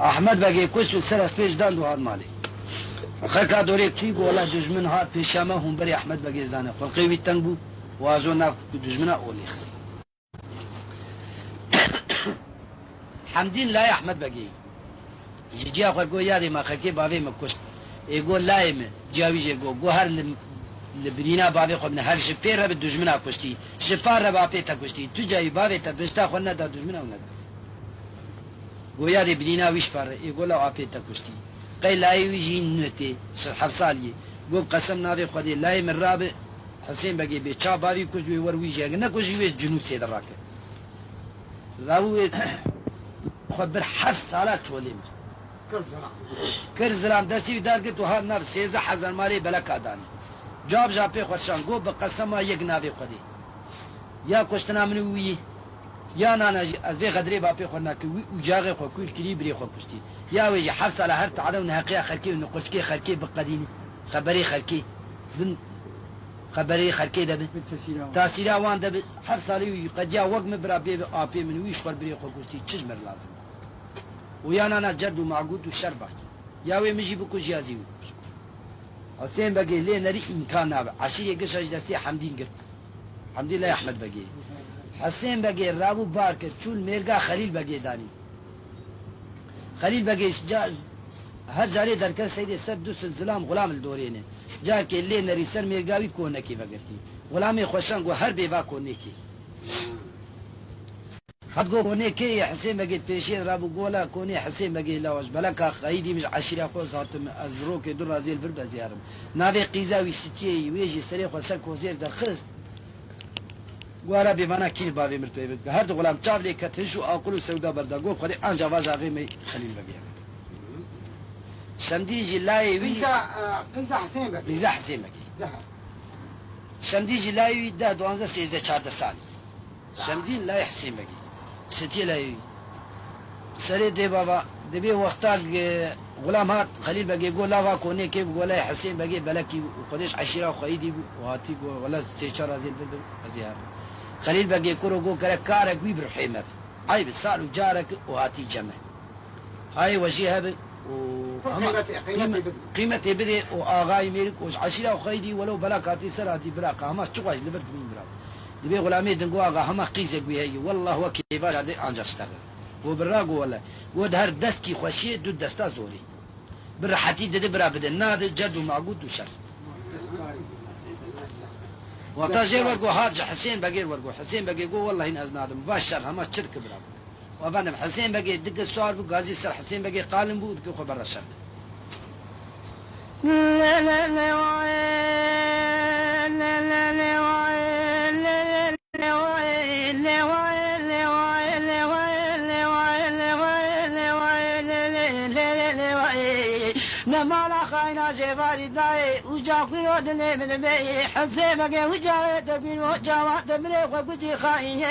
احمد بگی کشت و سر از پیش دند و هاد مالی خلقا دوری کی گولا دجمن هات پیشامه هم بری احمد بگی زانه خلقی وی تنگ بو و ازو نا دجمنه اولی خست حمدین لای احمد بگی جی اخر گو یادی ما خلقی باوی مکشت ایگو لایم جاویجه گو هر لبنینا باوی خو من هر شپیر به دجمنه کشتی شفار با پیتا کشتی تو جای باوی تا بشتا خو نه دا دجمنه نه گویا دی بنینا ویش پر ایگو لا پیتا کشتی قی لای ویجی نتی حفصالی گو قسم نابی خودی لای من راب حسین بگی به چا باوی کش وی ور ویجی نه کش وی جنوب سید راکه راوی خبر حفص سالات چولیم کرزلام دستی دار که تو ها نفس 13000 مالی بلک آدانی جاب جاپی خودشان گو به قسم یک نابی خودی یا کشتنا منوی یا نانا از بی قدری باپی خودنا که او جاغی خود کل کلی بری خود کشتی یا ویجی حفظ على هر تعالى ونحقيا خلقي ونقلتكي خلقي بقديني خبري خلقي بن خبري خلقي دبن تاسيرا وان دبن حفظ عليه قد يا وقت مبرا بي آبي من ويش خور بري خود کشتی چشمر لازم ويا نانا جد ومعقود وشر باكي يا وي مجي بكو جيازي وكش حسين بقي ليه نري امكان نابع عشير يقش اجدسي حمدين قرت حمدين لا احمد بقي حسين بقي رابو بارك چول ميرگا خليل بقي داني خليل بقي هر جاري دركن سيد سد سلسلام غلام الدورينه جاك اللي نري سر ميرگاوي كونكي بقرتي غلامي خوشان هر بيبا كونكي حد گو کونی کی حسین بگید پیشین رابو گولا کونی حسین بگید لواج بلکه خیلی مش عشیره خو ذاتم از رو که دور ازیل بر بزیارم ناوی قیزاوی سیتی ویجی سری خو سر کوزیر در خست گوارا بیمانا کیل بابی مرتوی بگه هر دو غلام چاولی کتشو آقلو سودا بردا گو خودی آنجا واج آقیمی خلیل بگیر شمدی جلای وی قیزا حسین بگید قیزا حسین بگید شمدی جلای ده 12 13 14 سال شمدین لای حسین بگید ستي لاي سري دي بابا دبي وقتا غلام هات خليل بقي يقول لا واكو نيكي ولا حسين بقي بلكي وقديش عشيره وخيدي وهاتي ولا سيشار زين بدو ازيار خليل بقي يكورو جو كارك ويبر حيمه عيب صار جارك وهاتي جمع هاي وجهها قيمتي بدي واغاي ميرك وعشيره وخيدي ولو بلاكاتي سراتي بلاقه ما تشوش لبرد مين بلاك دبي غلامي دنقوا هما قيزك بهي والله وكيفاش هذه انجا اشتغل وبراقو ولا ودهر دستكي خوشي دو دستا زوري برحتي دبرا بدن ناد جد ومعقود وشر وقتا جير ورقو هاج حسين بقير ورقو حسين بقي قو والله ان ازنادم مباشر هما شرك برا وبندم حسين بقي دق السؤال بو غازي سر حسين بقي قالم بو دق خبر الشر لا لا لا لا لا لا نمالا خاينا جباري داي وجا قيرو دني من بي حسي بقي وجا تقير وجا وقت بلي وقتي خاين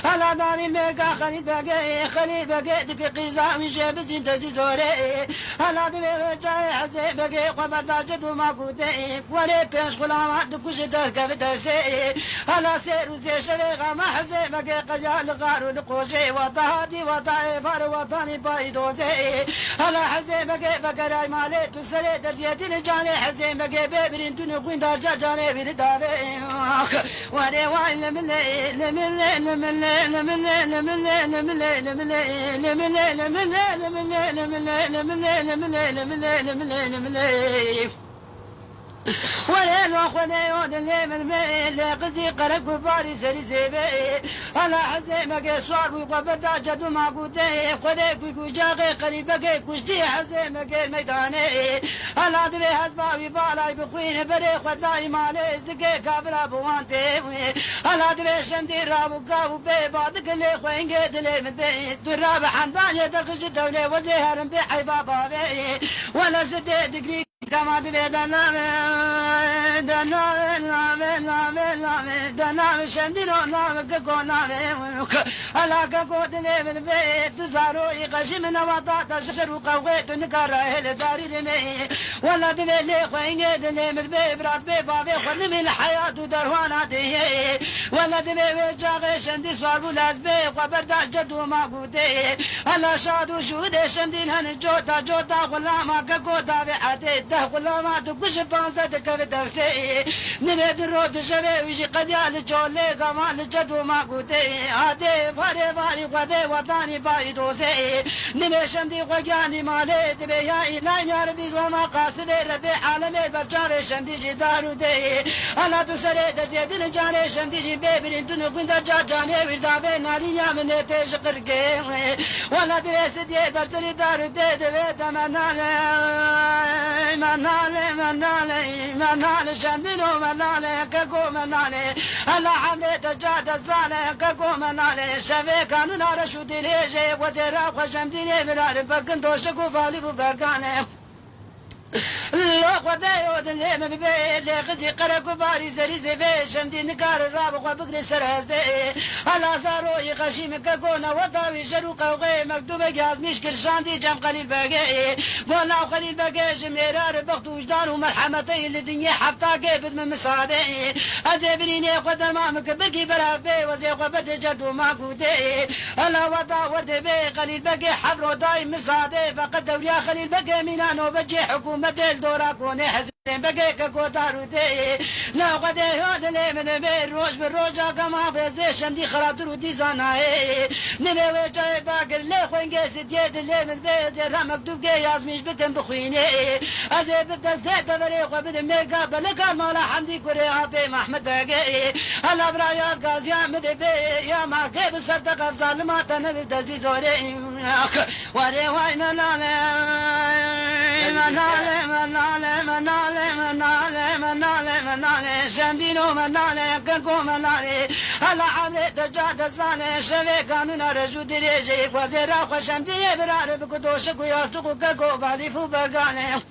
على داني ميقا خليل بقي دك قيزا مشي بزين تزي زوري على دمي وجا حسي بقي قبضا جدو ما قودي ولي بيش غلامات دكوش دركة بدرسي على سير وزي شبيغا ما حسي بقي قجال غارو دقوشي وطهاتي وطائي بار وطاني بايدوزي على حسي بقي بقراي مالي تسلي درجتين جاني حسين بقي بيبرين دون قوين دارجا جاني بيري دابي واني وان لملي لملي لملي لملي لملي لملي لملي لملي لملي لملي لملي لملي لملي لملي لملي لملي ولين واخوني ودني من ميل قزي قرق وباري سري زيبي على حزيمك صار وقبدا جدو معقودي خدي كوي جاغي قريبك كشتي حزيمك الميداني على دبي حزباوي بالاي بخوين بري خداي مالي زكي كابرا بوانتي على دبي شمدي رابو قابو بي بعدك اللي خوين قد لي من بي دراب حمدان يدرخش الدولة وزيهرم بحي بابا بي ولا سدي دقري كما تبدنا دنا شنديرو نام كونا على كوت ليفل بيت زارو يقشمنا وطاطا شرو قويت نكره الداري لمي ولا دبلي خوينه دني مدبي برات بي بابي خن من الحياه دروانا دي ولا دبي جاغ شندي صارو لازبي وبردا جدو ما قودي على شادو شو ده شندين هن جوتا جوتا ولا ما كوتا بعدي ده ولا ما تكش بانزه كفتفسي نبي الرود شبه ويجي قد يال جولي كمان جدو ما قودي هادي فاري فاري قدي وطاني بايدوسي نبي شندي وجاني مالي دبي يا إلهي يا ربي زما قاصد ربي عالمي برجاوي شندي جدارو دي أنا تسري دزيدن جاني شندي جي بيبرين تنو كنت جاني وردابي نالي نامن تيش قرقي ولا دبي سدي برسلي دارو دي دبي تمنالي منالي منالي منالي شندينو منالي كاكو منالي ألا حملي تجاد الزالي كاكو منالي شفي كانو نارشو ديريجي وديرا وشمديني براري بكن دوشكو فالي ببرقاني لا خدايو دنيا من بي لي غزي قرق باري زري زبي شمدي نكار الراب وبقري سرهز بي على زارو يقشيم كاكونا وطاوي جرو قوغي مكتوبة جاز مش كرشاندي جام قليل باقي ولا قليل باقي جميرار بخت وجدان ومرحمتي للدنيا حفتا قيبت من مساعدي أزيبريني قدر ما مكبركي برافي وزي قبت جدو ما قودي على وطا ورد بي قليل باقي حفرو دايم مساعدي فقد دوريا خليل باقي مينانو بجي حكومة دورا كوني حزين بقى كوتارو دي لا قد يهود لي من بين روج بالروجا كما بزي شمدي خراب درو دي زناي نبي وجاي باقر لي خوين قيس ديد لي من بين رمك دوب جاي يازميش بكم بخويني ازي بدس دي تبري وبد ميقا بلقا مولا حمدي كوري عبي محمد باقي هلا برايات غازيا مدبي يا ما كيف صدق افزال ما تنبي بدزي زوري وري واي منالي منالي منالي منالي منالي منالي منالي شندينو منالي كنكو منالي هلا حملي دجاد الزاني شبي قانونا رجو دريجي وزيرا وشمدي براري بكدوشكو ياسوكو كنكو باليفو برقاني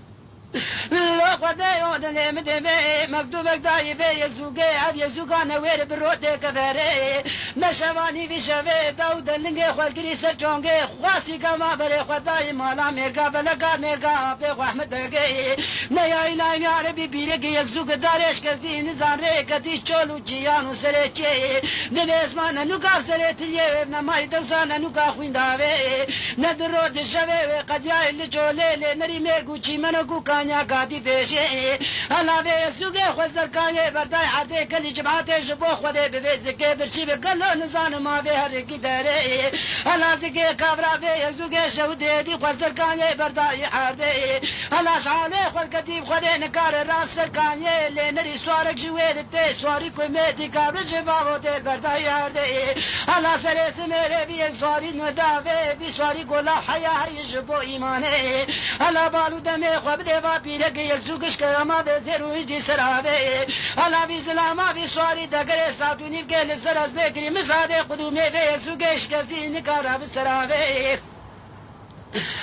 لا خدايو دنيا مدبي مكتوبك دايبي يزوقي عب يزوقا نوير بروتي كفاري نشواني بشبي داود اللنجي خوالكري سرچونجي خواسي كما بري خداي مالا ميرقا بلقا ميرقا بيخو احمد بقي نيا إلهي يا ربي بيرقي يكزوق داريش كزدي نزان ريكتي چولو جيانو سريچي نبي اسمانا نوكا سريتلي ابن ماي دوسانا نوكا خوين داوي ندرو دشبي قد يا اللي جولي نري ميقو چي منكو كانيا قادي بيشي هلا بيسوقي خوزر كانيا برداي حدي كلي جبعاتي جبو خودي ببيزكي برشي بقلو نزان ما بيهرقي داري هلا زكي كابرا بيسوقي شودي دي خوزر كانيا برداي حدي هلا شعالي خول كتيب خودي نكار راف سر كانيا اللي نري سوارك جويد تي سواري كوميتي كابر جبابو دي برداي حدي هلا سريس ميري بي سواري ندافي بي سواري قولا حيا هاي جبو ايماني هلا بالو دمي خوبدي بابيرك يكسوكش كراما بزيرو يجي سرابي هلا بي سلاما بي سواري دقري ساتوني بقل السرس بكري مسادي قدومي بي يكسوكش كزي نكارا بسرابي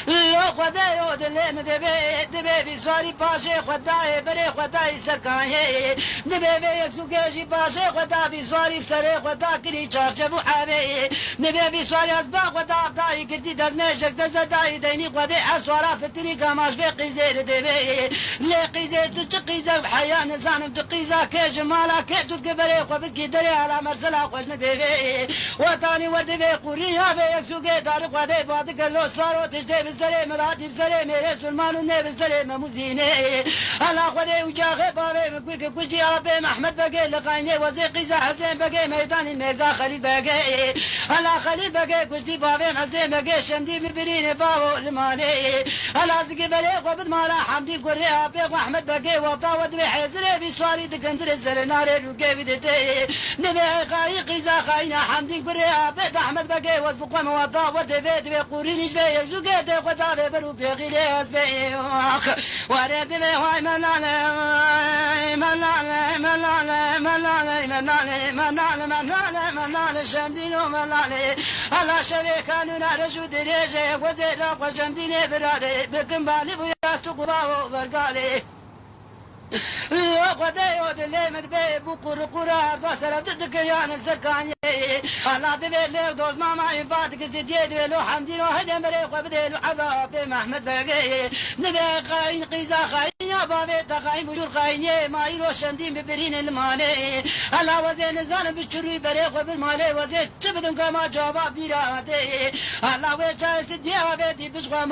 لا خدايو دلي مدبي دبي بسواري باشي خداي بري خداي سركاي دبي بي يكسوكشي باشي خدا بسواري بسري خدا كري چارچبو حبي دبي بسواري اسبا خدا داي كدي دزمشك دزداي ديني خدي اسوارا فتري كماش بقيزير دبي لي قيزي تقيزه بحياه نزانم تقيزه كجمالا كدو قبري خبكي دري على مرسلا خوش مبيبي وطاني وردبي قوريها بي يكسوكي دار خدي بعد قالو صارو تجدي بزري مراتي بزري ميري سلمان وني بزري مموزيني على خدي وجاغي بابي مقولك كشتي عبي محمد بقي لقايني وزي قيزة حسين بقي ميدان الميقا خليل بقي على خليل بقي كشتي بابي حسين بقي شمدي مبريني بابو المالي على زكي بلي قبض مالا حمدي قري عبي واحمد بقي وطا ودبي حيزري بسواري دكندر الزر ناري لقي بدتي نبي خاي قيزة خاينا حمدي قري عبي احمد بقي وزبق وموطا ودبي دبي قوري نجبي يزوقي خدا برو بغيرز بيوخ ورد بهواي منالي منالي منالي منالي منالي منالي منالي منالي شمدينو منالي على شريكانو نارجو دريجي وزيرا وشمديني براري بكم بالي بويا سقباو برقالي وقدي ودلي مدبي بقر قرار دوسر دكيان الزرقاني الله دبي لك دوز ماما يبادك زيد ولو حمدي لو هدم بريق وبدي لو حباب محمد بقي نبي خاين قيزا خاين يا بابي تخاين بجور خاين ما يرو شمدين ببرين المالي الله وزين زان بشروي بريق وبالمالي وزين تبدن كما جواب بيرادي الله وجه سديا بدي بشغا